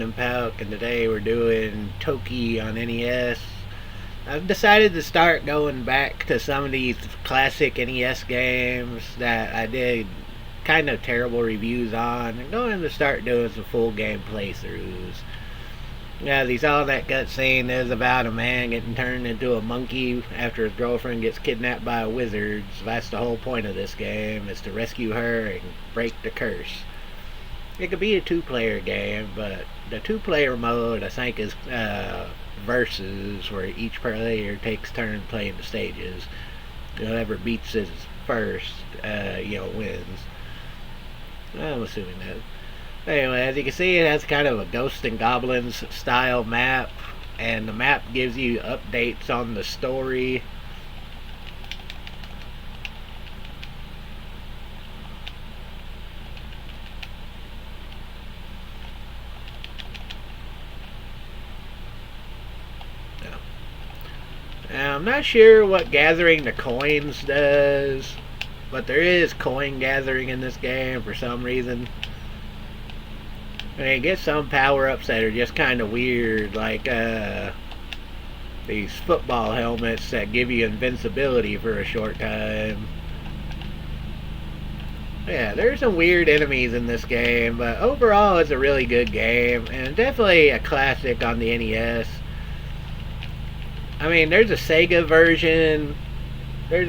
and Pauk, and today we're doing Toki on NES. I've decided to start going back to some of these classic NES games that I did kind of terrible reviews on, and going to start doing some full game playthroughs. Yeah, these all that cutscene is about a man getting turned into a monkey after his girlfriend gets kidnapped by a wizard. So that's the whole point of this game, is to rescue her and break the curse. It could be a two-player game, but the two-player mode I think is versus, where each player takes turn playing the stages. Whoever beats his first, wins. I'm assuming that. Anyway, as you can see, it has kind of a Ghosts and Goblins style map, and the map gives you updates on the story. Now, I'm not sure what gathering the coins does, but there is coin gathering in this game for some reason. And you get some power-ups that are just kind of weird, like these football helmets that give you invincibility for a short time. Yeah, there's some weird enemies in this game, but overall it's a really good game, and definitely a classic on the NES. I mean, there's a Sega version. A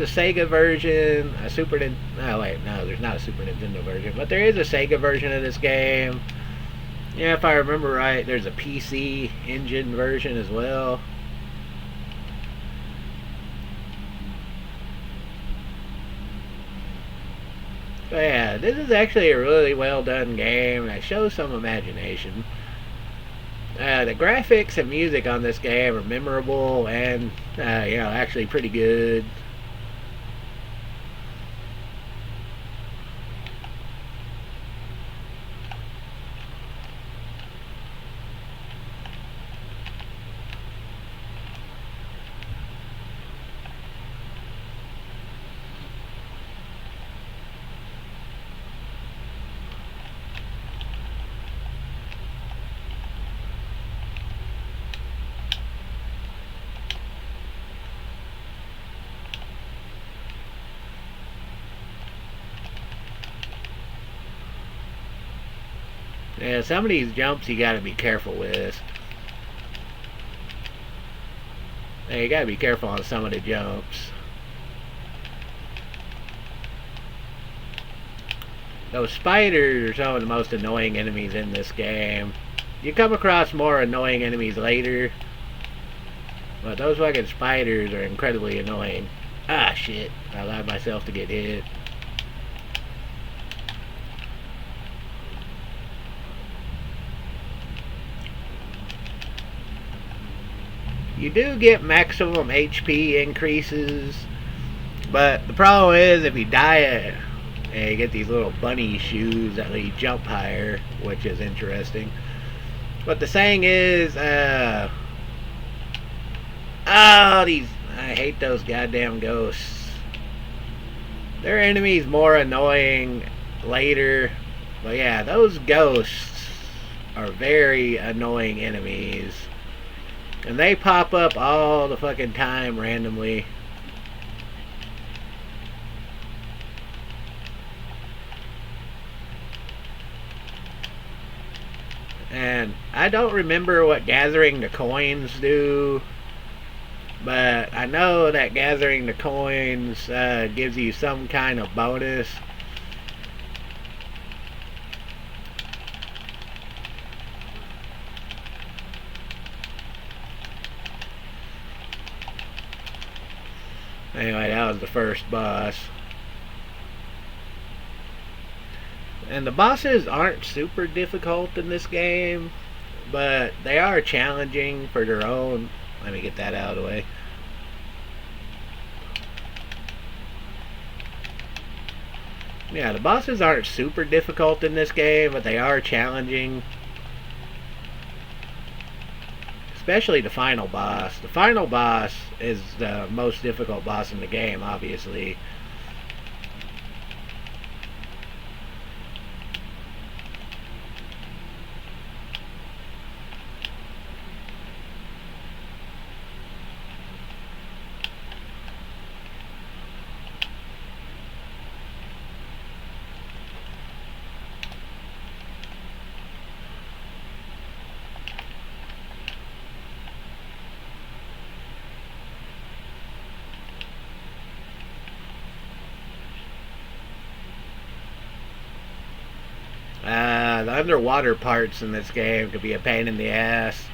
Super Nintendo. Oh, wait, no, there's not a Super Nintendo version, but there is a Sega version of this game. Yeah, if I remember right, there's a PC Engine version as well. But yeah, this is actually a really well done game that shows some imagination. The graphics and music on this game are memorable and, actually pretty good. Yeah, some of these jumps you gotta be careful with. Yeah, you gotta be careful on some of the jumps. Those spiders are some of the most annoying enemies in this game. You come across more annoying enemies later, but those fucking spiders are incredibly annoying. Ah, shit. I allowed myself to get hit. You do get maximum HP increases, but the problem is if you die, you get these little bunny shoes that let you jump higher, which is interesting. But the saying is, I hate those goddamn ghosts. Their enemies more annoying later, but yeah, those ghosts are very annoying enemies. And they pop up all the fucking time randomly. And I don't remember what gathering the coins do, but I know that gathering the coins gives you some kind of bonus. Anyway, that was the first boss. And the bosses aren't super difficult in this game, but they are challenging for their own. Let me get that out of the way. Yeah, the bosses aren't super difficult in this game, but they are challenging. Especially the final boss. The final boss is the most difficult boss in the game, obviously. The underwater parts in this game could be a pain in the ass.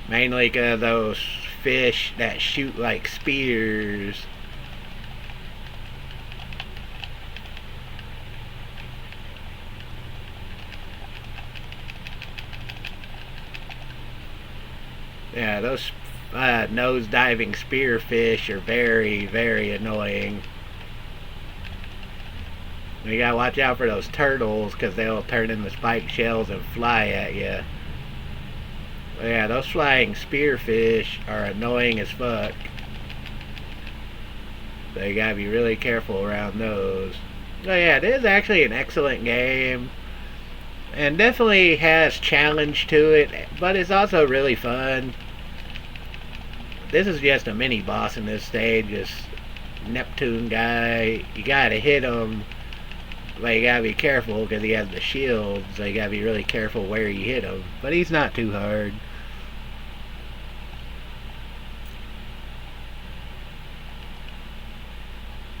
Mainly because those fish that shoot like spears. Yeah, those nose diving spearfish are very, very annoying. You gotta watch out for those turtles because they'll turn into spiked shells and fly at you. But yeah, those flying spearfish are annoying as fuck. So you gotta be really careful around those. Oh yeah, it is actually an excellent game. And definitely has challenge to it, but it's also really fun. This is just a mini boss in this stage, this Neptune guy. You gotta hit him, but you gotta be careful because he has the shield, so you gotta be really careful where you hit him. But he's not too hard.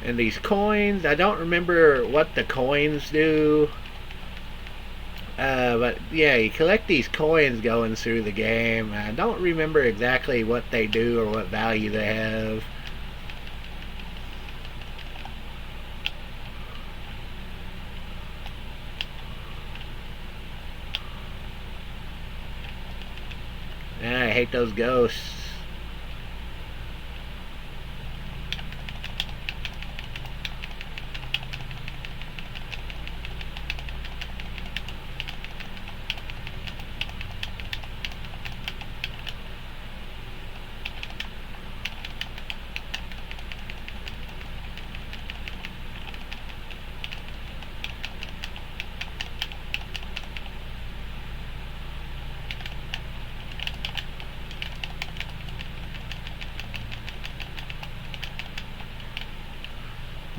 And these coins, I don't remember what the coins do. But yeah, you collect these coins going through the game. I don't remember exactly what they do or what value they have. I hate those ghosts.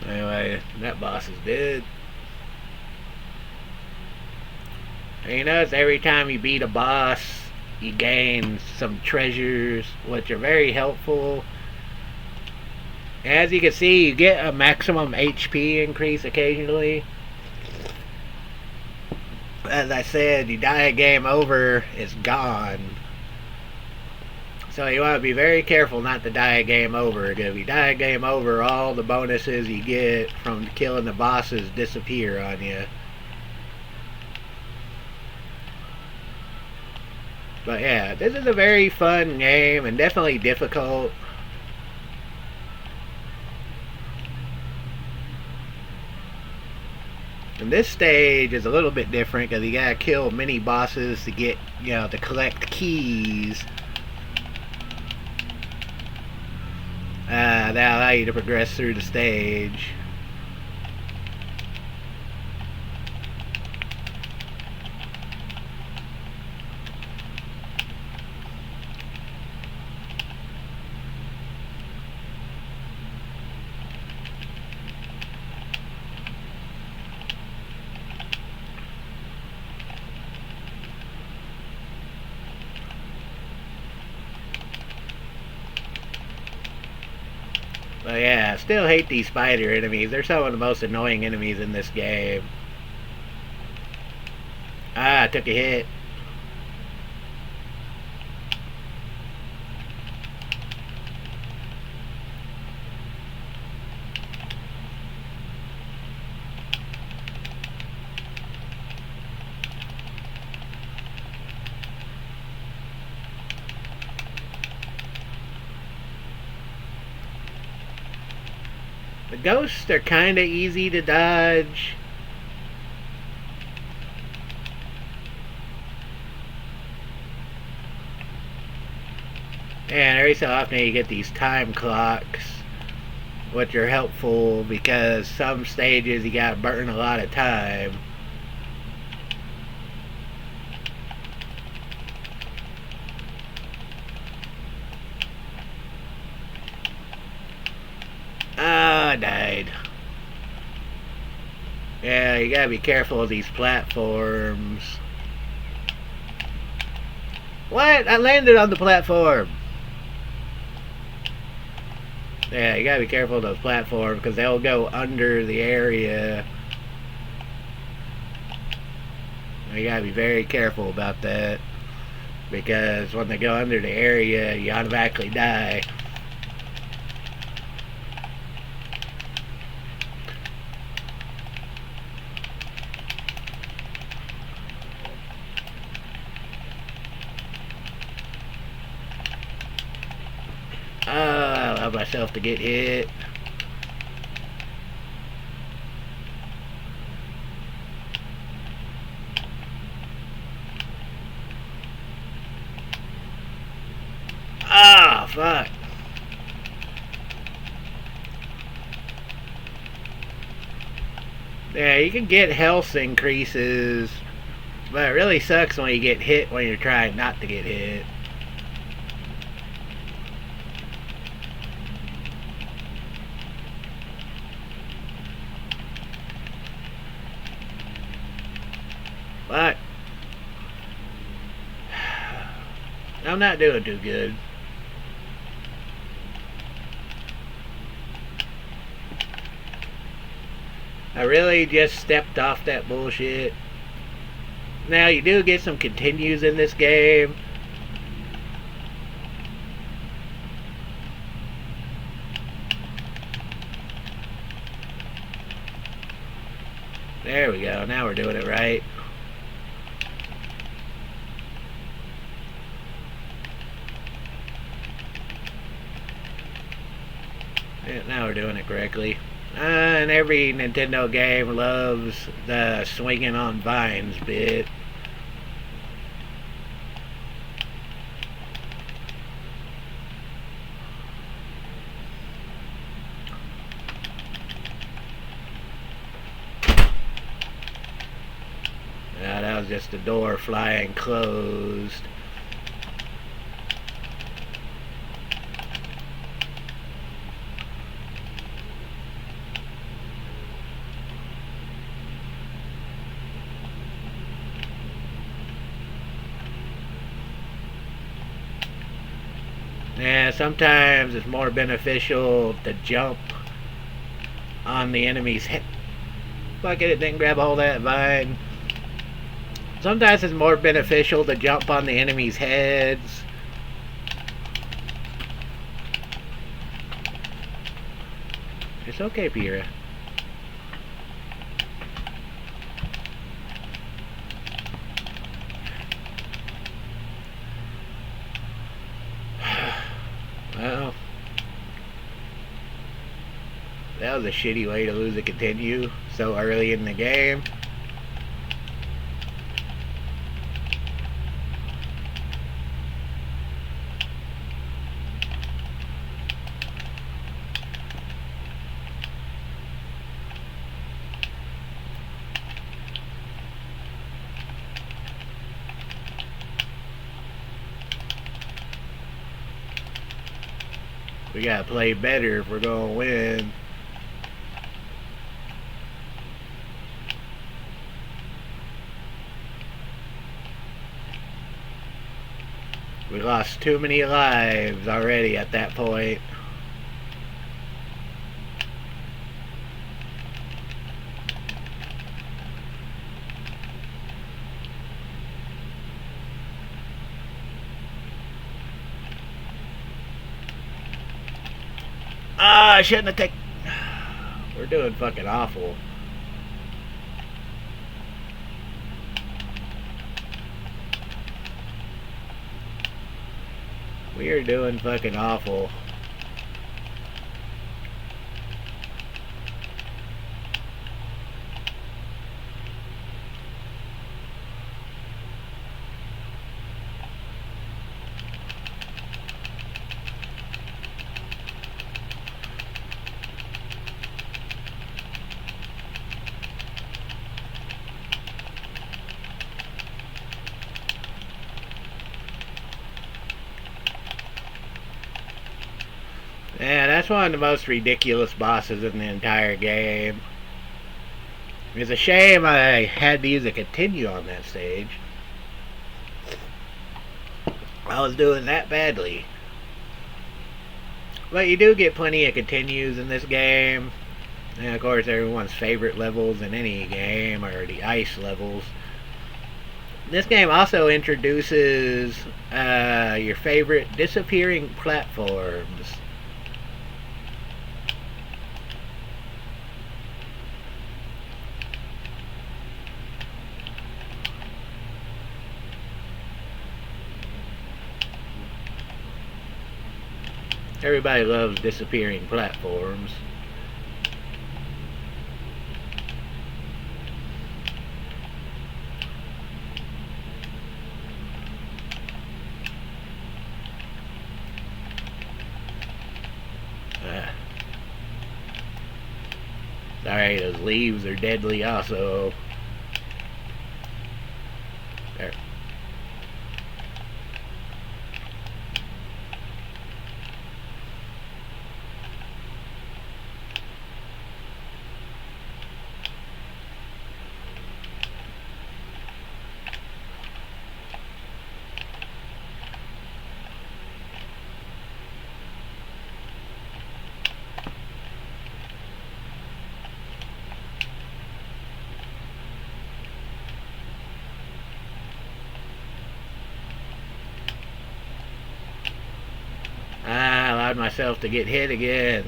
Anyway, that boss is dead. And you notice every time you beat a boss, you gain some treasures, which are very helpful. As you can see, you get a maximum HP increase occasionally. As I said, you die a game over, it's gone. So you want to be very careful not to die a game over. Because if you die a game over, all the bonuses you get from killing the bosses disappear on you. But yeah, this is a very fun game and definitely difficult. And this stage is a little bit different because you gotta kill mini bosses to get, to collect keys. That allow you to progress through the stage. But yeah, I still hate these spider enemies. They're some of the most annoying enemies in this game. I took a hit. The ghosts are kind of easy to dodge. And every so often you get these time clocks, which are helpful because some stages you gotta burn a lot of time. I died. Yeah, you gotta be careful of these platforms. What? I landed on the platform. Yeah, you gotta be careful of those platforms because they'll go under the area. You gotta be very careful about that, because when they go under the area, you automatically die. I allow myself to get hit. Ah, fuck. Yeah, you can get health increases, but it really sucks when you get hit when you're trying not to get hit. But I'm not doing too good. I really just stepped off that bullshit. Now, you do get some continues in this game. There we go. Now we're doing it right. Yeah, now we're doing it correctly. And every Nintendo game loves the swinging on vines bit. Now that was just the door flying closed. Yeah, sometimes it's more beneficial to jump on the enemy's head. Fuck it didn't grab hold of that vine. Sometimes it's more beneficial to jump on the enemy's heads. It's okay, Pira. Well, that was a shitty way to lose a continue so early in the game. We gotta play better if we're gonna win. We lost too many lives already at that point. I shouldn't have taken... We're doing fucking awful. We are doing fucking awful. Yeah, that's one of the most ridiculous bosses in the entire game. It's a shame I had to use a continue on that stage. I was doing that badly. But you do get plenty of continues in this game. And of course, everyone's favorite levels in any game are the ice levels. This game also introduces your favorite disappearing platforms. Everybody loves disappearing platforms. Sorry, those leaves are deadly also. There. I allowed myself to get hit again.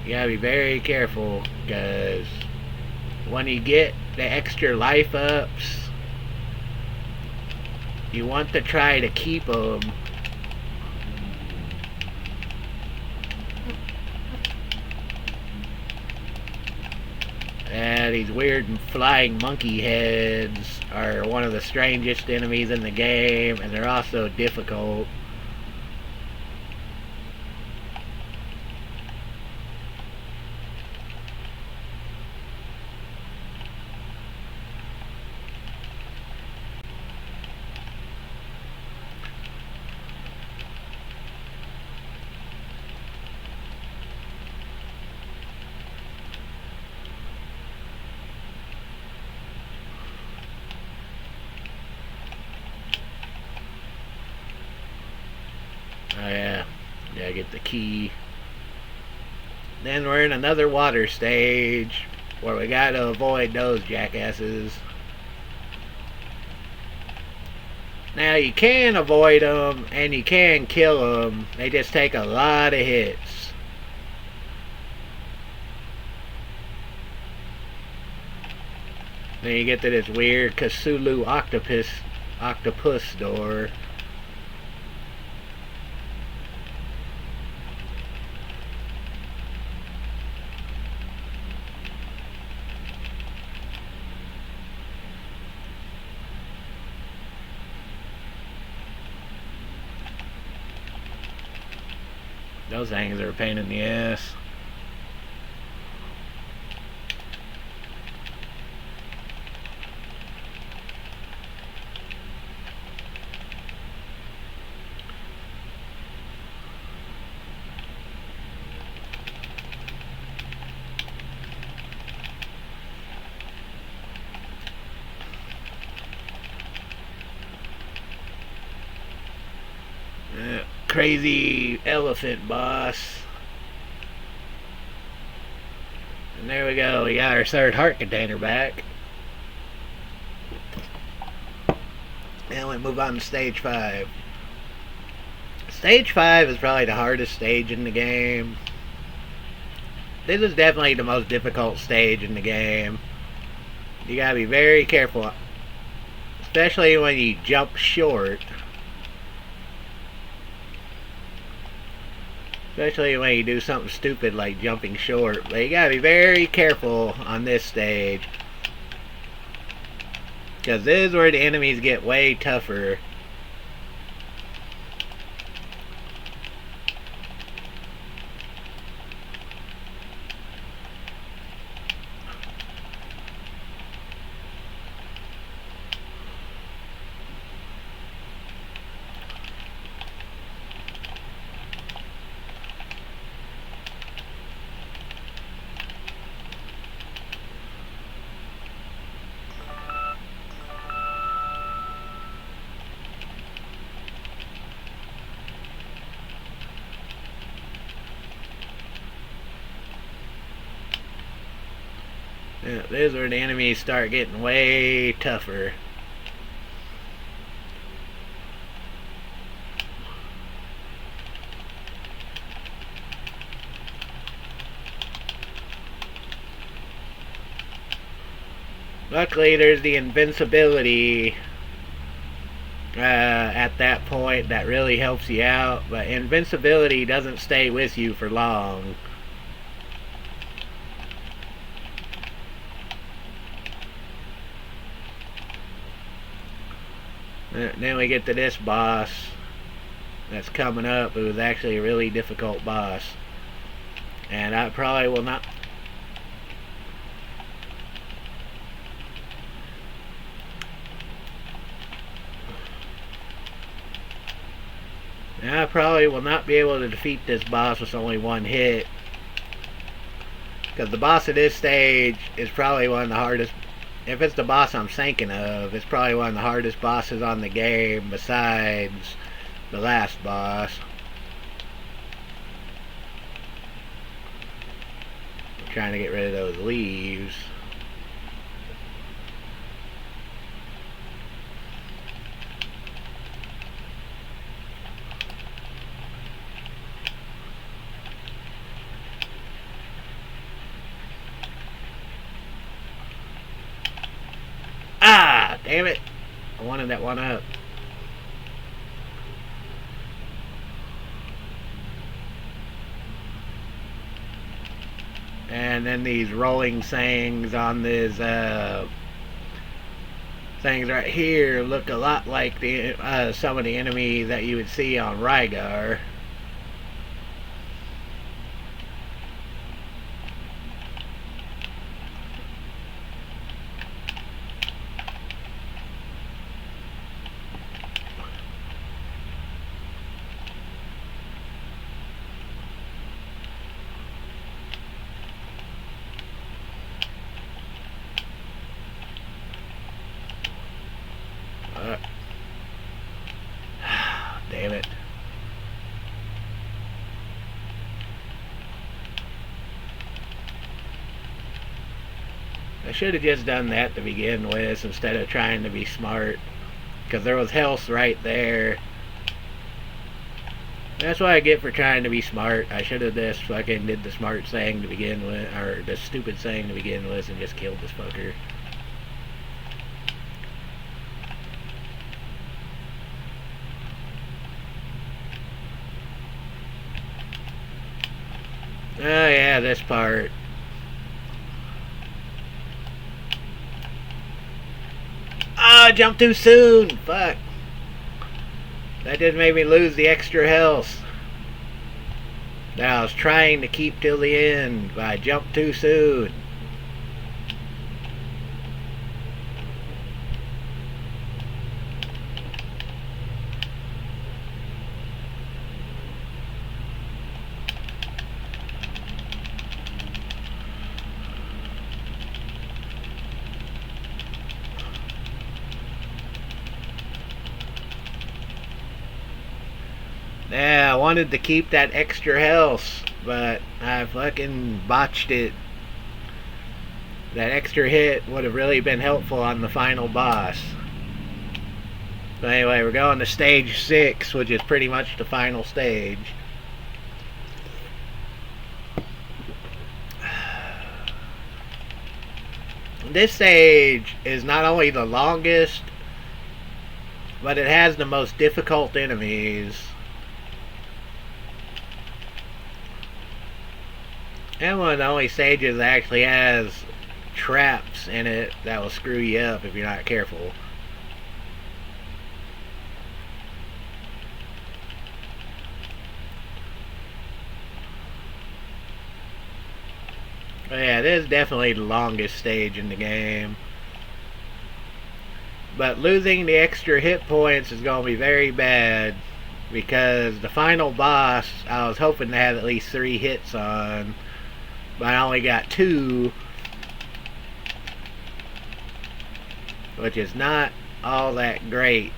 You gotta be very careful, because when you get the extra life ups, you want to try to keep them. These weird flying monkey heads are one of the strangest enemies in the game, and they're also difficult. Oh yeah, gotta get the key. Then we're in another water stage where we gotta avoid those jackasses. Now you can avoid them and you can kill them. They just take a lot of hits. Then you get to this weird Cthulhu octopus door. Those things are a pain in the ass. Crazy elephant boss. And there we go, we got our third heart container back. Now we move on to stage 5. Stage 5 is probably the hardest stage in the game. This is definitely the most difficult stage in the game. You gotta be very careful, especially when you jump short. Especially when you do something stupid like jumping short. But you gotta be very careful on this stage, because this is where the enemies get way tougher. Yeah, this is where the enemies start getting way tougher. Luckily, there's the invincibility at that point that really helps you out, but invincibility doesn't stay with you for long. Then we get to this boss that's coming up. It was actually a really difficult boss, and I probably will not. I probably will not be able to defeat this boss with only one hit, because the boss of this stage is probably one of the hardest. If it's the boss I'm thinking of, it's probably one of the hardest bosses on the game besides the last boss. I'm trying to get rid of those leaves. Ah, damn it. I wanted that one up. And then these rolling things on these things right here look a lot like the some of the enemies that you would see on Rygar. Damn it. I should have just done that to begin with instead of trying to be smart, because there was health right there. That's what I get for trying to be smart. I should have just fucking did the smart thing to begin with, or the stupid thing to begin with, and just killed this fucker. Oh yeah, this part. Ah, I jumped too soon! Fuck. That just made me lose the extra health that I was trying to keep till the end, but I jumped too soon. Yeah, I wanted to keep that extra health, but I fucking botched it. That extra hit would have really been helpful on the final boss. So anyway, we're going to stage 6, which is pretty much the final stage. This stage is not only the longest, but it has the most difficult enemies. And one of the only stages that actually has traps in it that will screw you up if you're not careful. But yeah, this is definitely the longest stage in the game. But losing the extra hit points is going to be very bad, because the final boss I was hoping to have at least 3 hits on, but I only got 2, which is not all that great.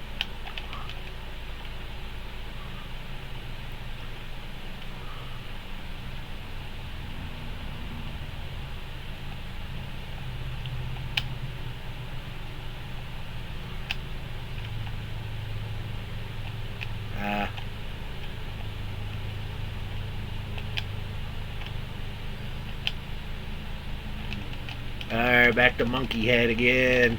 Alright, back to Monkey Head again.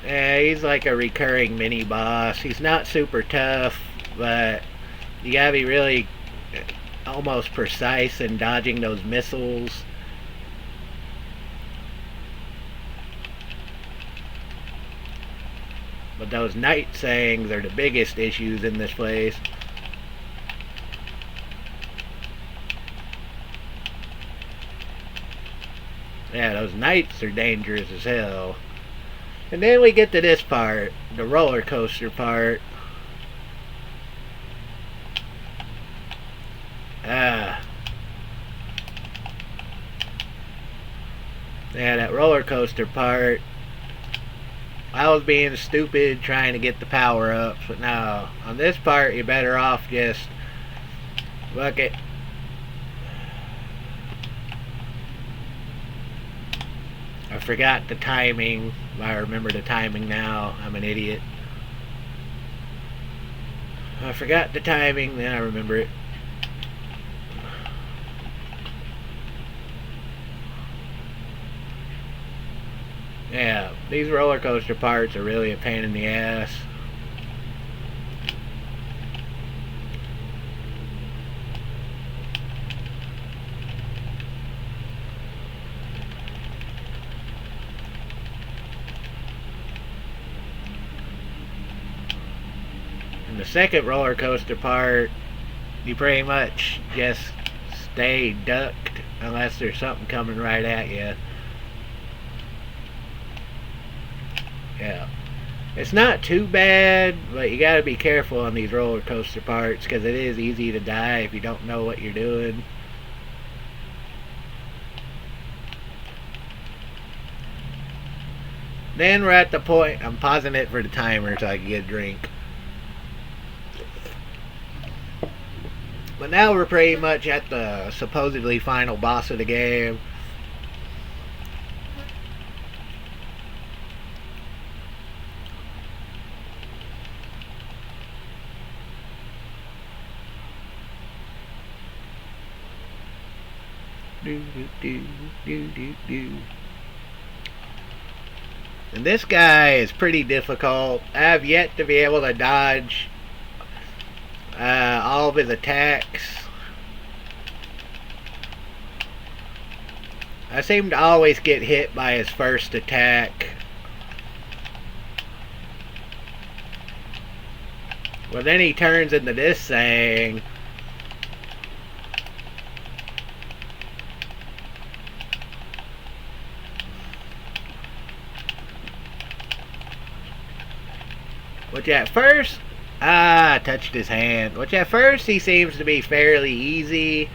Yeah, he's like a recurring mini boss. He's not super tough, but you gotta be really almost precise in dodging those missiles. But those night sayings are the biggest issues in this place. Yeah, those knights are dangerous as hell. And then we get to this part, the roller coaster part. Yeah, that roller coaster part. I was being stupid trying to get the power ups, but no. On this part, you're better off just look it. I forgot the timing. I remember the timing now. I'm an idiot. I forgot the timing, then I remember it. Yeah, these roller coaster parts are really a pain in the ass. And the second roller coaster part, you pretty much just stay ducked unless there's something coming right at you. Yeah. It's not too bad, but you gotta be careful on these roller coaster parts because it is easy to die if you don't know what you're doing. Then we're at the point, I'm pausing it for the timer so I can get a drink. But now we're pretty much at the supposedly final boss of the game. And this guy is pretty difficult. I have yet to be able to dodge all of his attacks. I seem to always get hit by his first attack. Well, then he turns into this thing. Which at first, I touched his hand. Which at first he seems to be fairly easy.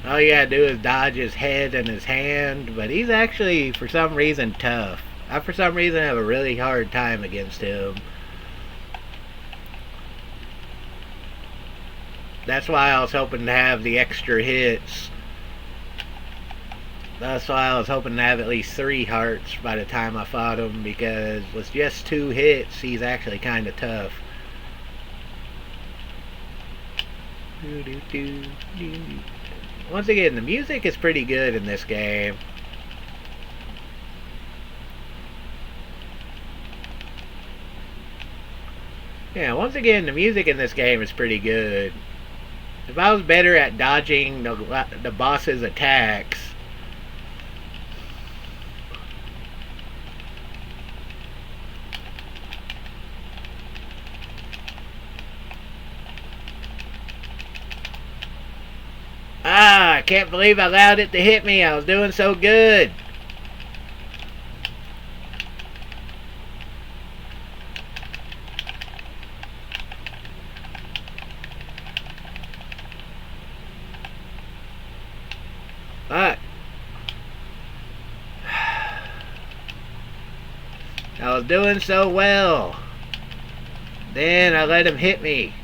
All you gotta do is dodge his head and his hand. But he's actually, for some reason, tough. I, for some reason, have a really hard time against him. That's why I was hoping to have the extra hits. That's why I was hoping to have at least 3 hearts by the time I fought him, because with just 2 hits, he's actually kind of tough. Once again, the music is pretty good in this game. Yeah, once again, the music in this game is pretty good. If I was better at dodging the boss's attacks, I can't believe I allowed it to hit me. I was doing so good. Fuck. I was doing so well. Then I let him hit me.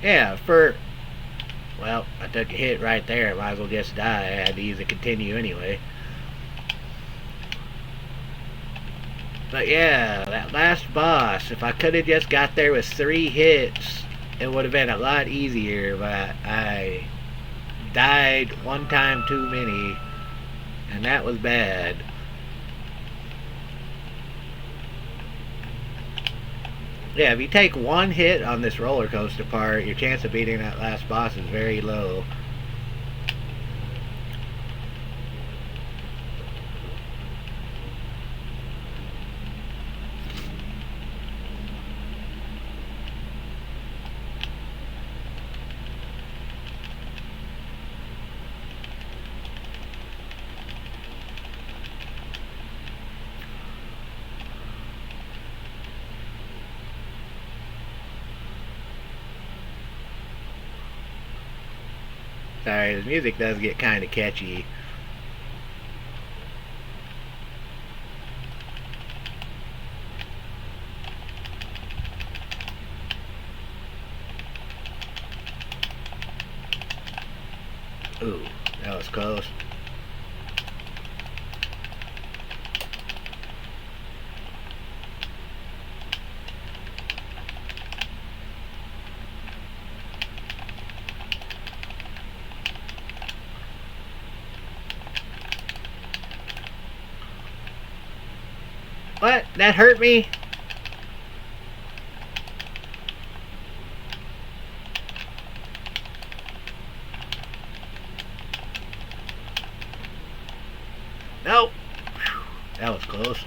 Yeah, well, I took a hit right there. Might as well just die. I had to use a continue anyway. But yeah, that last boss, if I could have just got there with 3 hits, it would have been a lot easier, but I died one time too many, and that was bad. Yeah, if you take 1 hit on this roller coaster part, your chance of beating that last boss is very low. Sorry, the music does get kind of catchy. Ooh, that was close. What? That hurt me? Nope. That was close.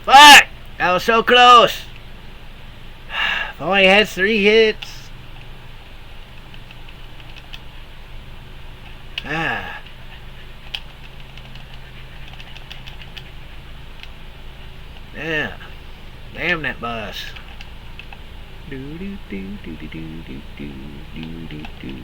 Fuck! That was so close. If I only had 3 hits. Ah. Yeah. Damn that bus. Do do do do do do do do do do.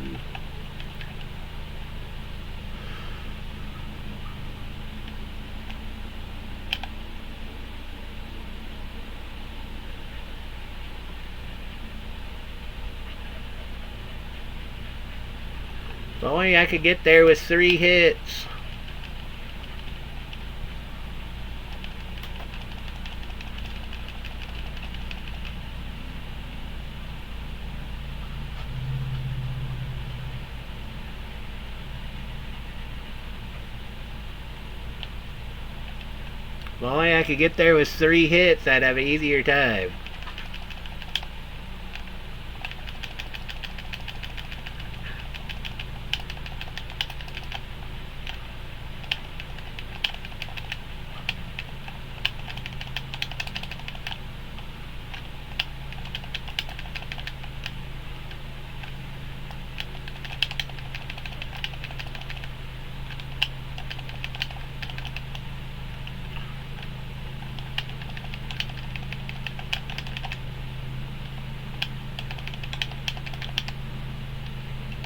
If only I could get there with 3 hits. If only I could get there with 3 hits, I'd have an easier time.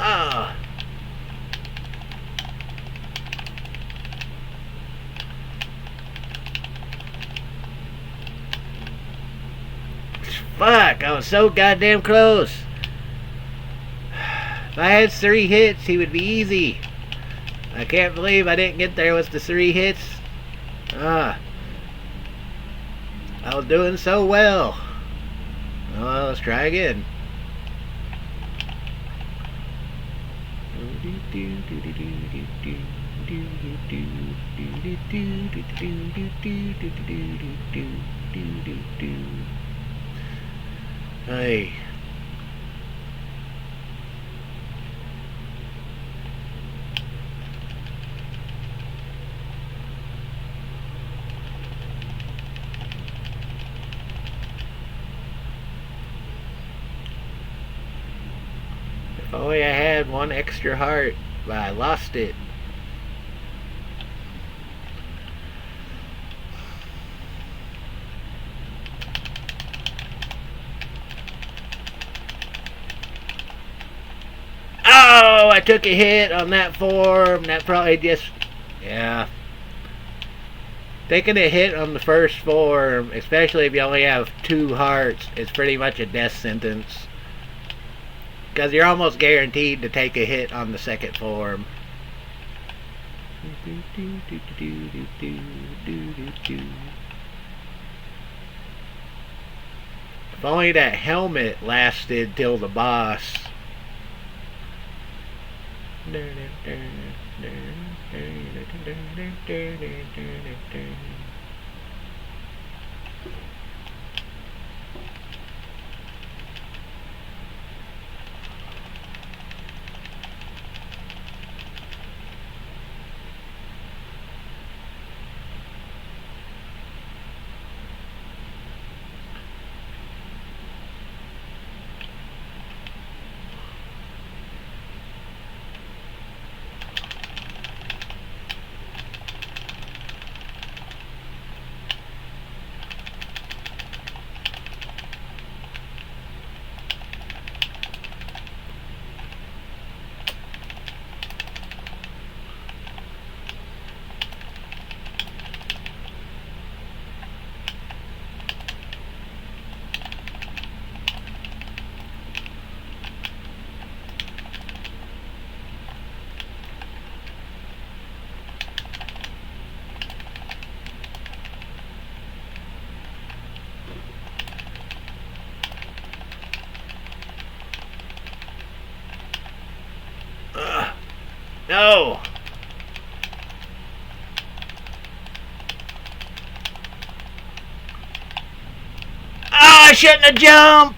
Ah. Fuck, I was so goddamn close. If I had 3 hits, he would be easy. I can't believe I didn't get there with the 3 hits. Ah. I was doing so well. Well, let's try again. Hey. If only I had 1 extra heart, but I lost it. Oh, I took a hit on that form. That probably just, yeah. Taking a hit on the first form, especially if you only have 2 hearts, is pretty much a death sentence. Because you're almost guaranteed to take a hit on the second form. If only that helmet lasted till the boss. No! Ah, I shouldn't have jumped!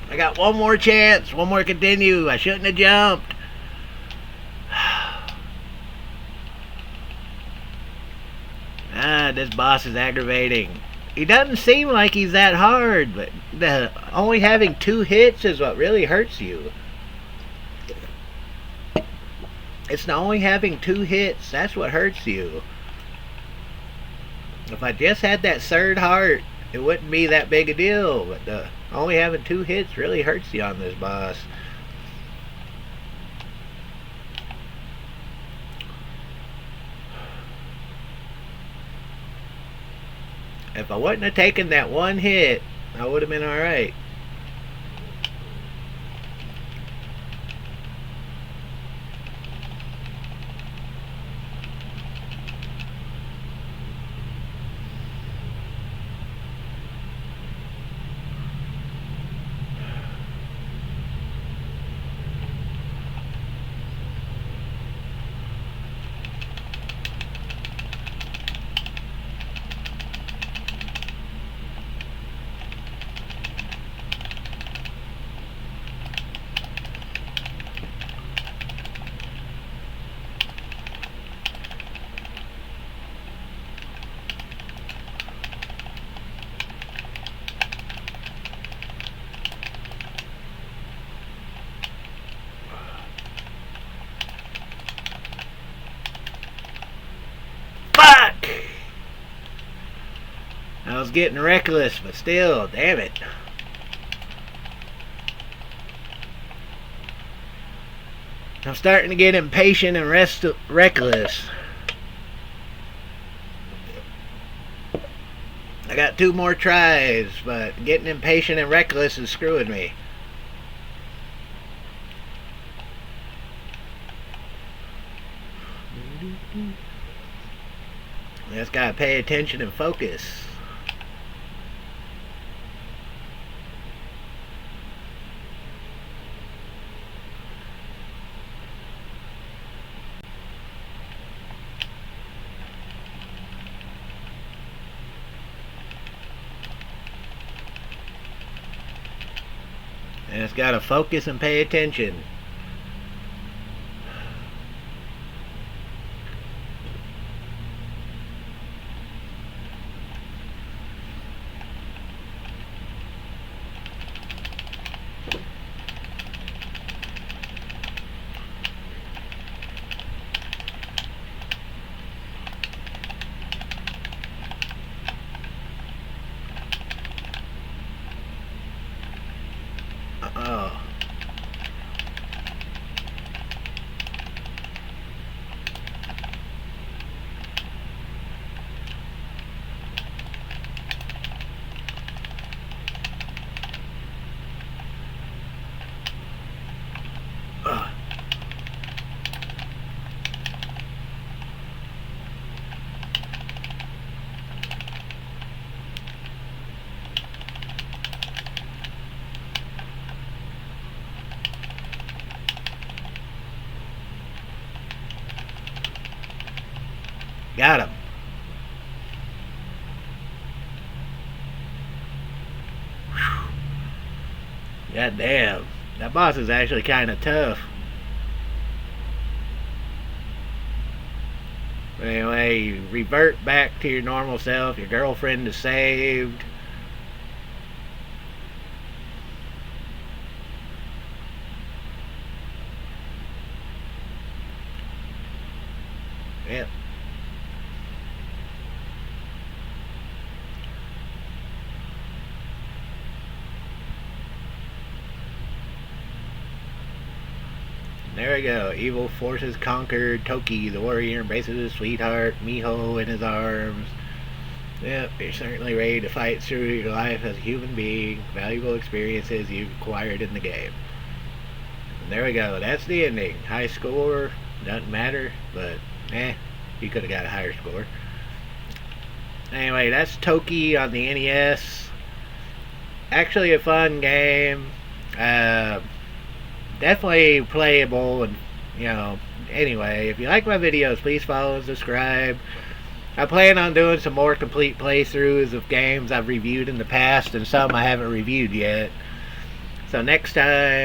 I got one more chance, one more continue. I shouldn't have jumped. This boss is aggravating. He doesn't seem like he's that hard, but only having 2 hits is what really hurts you. It's the only having 2 hits, that's what hurts you. If I just had that 3rd heart, it wouldn't be that big a deal, but only having 2 hits really hurts you on this boss. If I wouldn't have taken that 1 hit, I would have been alright. Fuck! I was getting reckless, but still, damn it. I'm starting to get impatient and reckless. I got 2 more tries, but getting impatient and reckless is screwing me. Just gotta pay attention and focus. And it's gotta focus and pay attention. Oh. Got him. God damn. That boss is actually kind of tough. Anyway, you revert back to your normal self. Your girlfriend is saved. Yep. There we go. Evil forces conquered. Toki, the warrior, embraces his sweetheart, Miho, in his arms. Yep, you're certainly ready to fight through your life as a human being. Valuable experiences you've acquired in the game. And there we go. That's the ending. High score. Doesn't matter, but you could have got a higher score. Anyway, that's Toki on the NES. Actually a fun game. Definitely playable, and anyway, if you like my videos, please follow and subscribe. I plan on doing some more complete playthroughs of games I've reviewed in the past and some I haven't reviewed yet. So next time